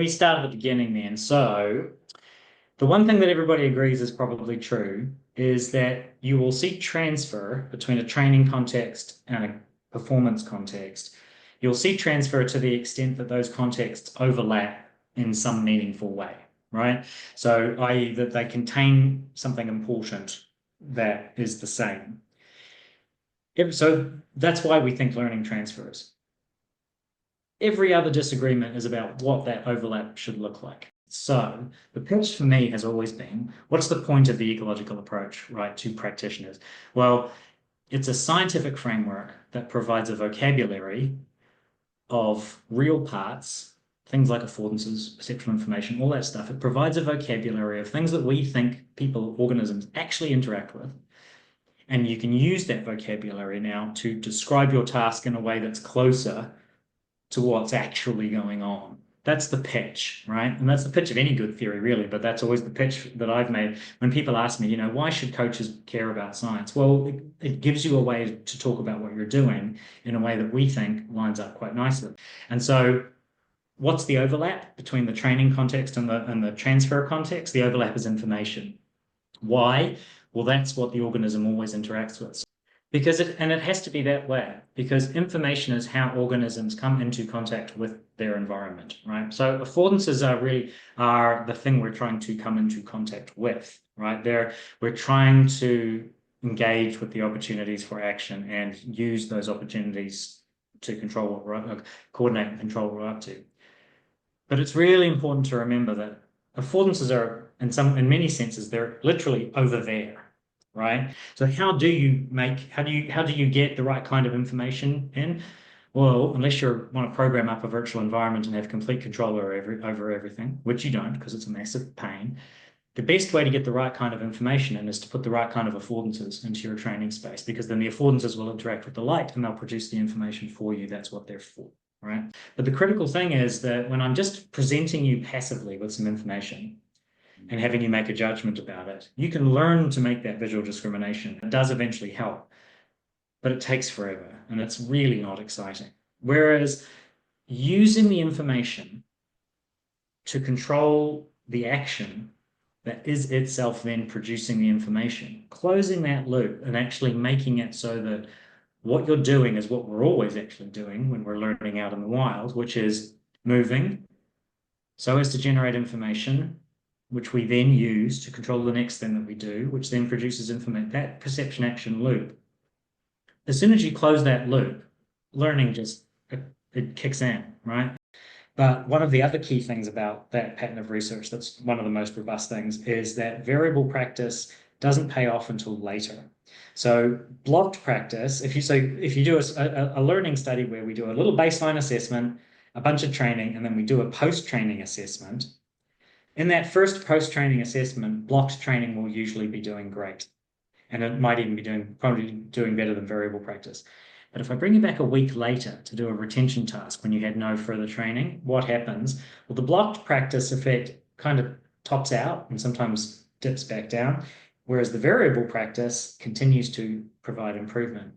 me start at the beginning then. So, the one thing that everybody agrees is probably true is that you will see transfer between a training context and a performance context. You'll see transfer to the extent that those contexts overlap in some meaningful way, right? So, i.e., that they contain something important that is the same. So, that's why we think learning transfers. Every other disagreement is about what that overlap should look like. So the pitch for me has always been, what's the point of the ecological approach, right, to practitioners? Well, it's a scientific framework that provides a vocabulary of real parts, things like affordances, perceptual information, all that stuff. It provides a vocabulary of things that we think people, organisms actually interact with. And you can use that vocabulary now to describe your task in a way that's closer to what's actually going on. That's the pitch, right? And that's the pitch of any good theory, really, but that's always the pitch that I've made. When people ask me, why should coaches care about science? Well, it gives you a way to talk about what you're doing in a way that we think lines up quite nicely. And so what's the overlap between the training context and the transfer context? The overlap is information. Why? Well, that's what the organism always interacts with. And it has to be that way, because information is how organisms come into contact with their environment, right? So affordances are the thing we're trying to come into contact with, right? We're trying to engage with the opportunities for action and use those opportunities to coordinate and control what we're up to. But it's really important to remember that affordances are, in many senses, they're literally over there. Right? So how do you get the right kind of information in? Well, unless you want to program up a virtual environment and have complete control over everything, which you don't because it's a massive pain, the best way to get the right kind of information in is to put the right kind of affordances into your training space, because then the affordances will interact with the light and they'll produce the information for you. That's what they're for, right? But the critical thing is that when I'm just presenting you passively with some information, and having you make a judgment about it, you can learn to make that visual discrimination. It does eventually help, but it takes forever and it's really not exciting. Whereas using the information to control the action that is itself then producing the information, closing that loop and actually making it so that what you're doing is what we're always actually doing when we're learning out in the wild, which is moving so as to generate information, which we then use to control the next thing that we do, which then produces information, that perception action loop. As soon as you close that loop, learning it kicks in, right? But one of the other key things about that pattern of research, that's one of the most robust things, is that variable practice doesn't pay off until later. So blocked practice, if you do a learning study where we do a little baseline assessment, a bunch of training, and then we do a post-training assessment, in that first post-training assessment, blocked training will usually be doing great. And it might even be probably doing better than variable practice. But if I bring you back a week later to do a retention task when you had no further training, what happens? Well, the blocked practice effect kind of tops out and sometimes dips back down, whereas the variable practice continues to provide improvement.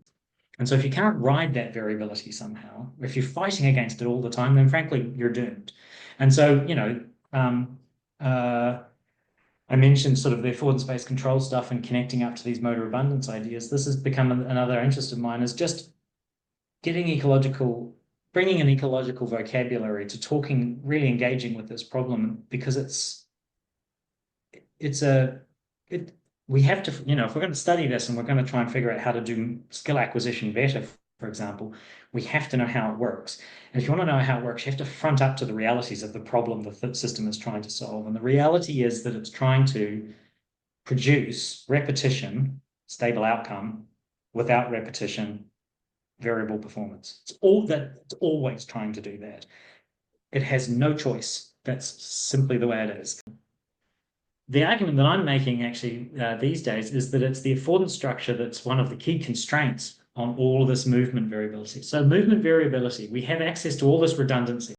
And so if you can't ride that variability somehow, if you're fighting against it all the time, then frankly, you're doomed. And so, I mentioned sort of the affordance-based control stuff and connecting up to these motor abundance ideas. This has become another interest of mine, is just bringing an ecological vocabulary to really engaging with this problem, because we have to, if we're going to study this and we're going to try and figure out how to do skill acquisition better, for example, we have to know how it works. And if you want to know how it works, you have to front up to the realities of the problem the system is trying to solve. And the reality is that it's trying to produce repetition, stable outcome, without repetition, variable performance. It's always trying to do that. It has no choice. That's simply the way it is. The argument that I'm making actually these days is that it's the affordance structure that's one of the key constraints on all of this movement variability. So movement variability, we have access to all this redundancy.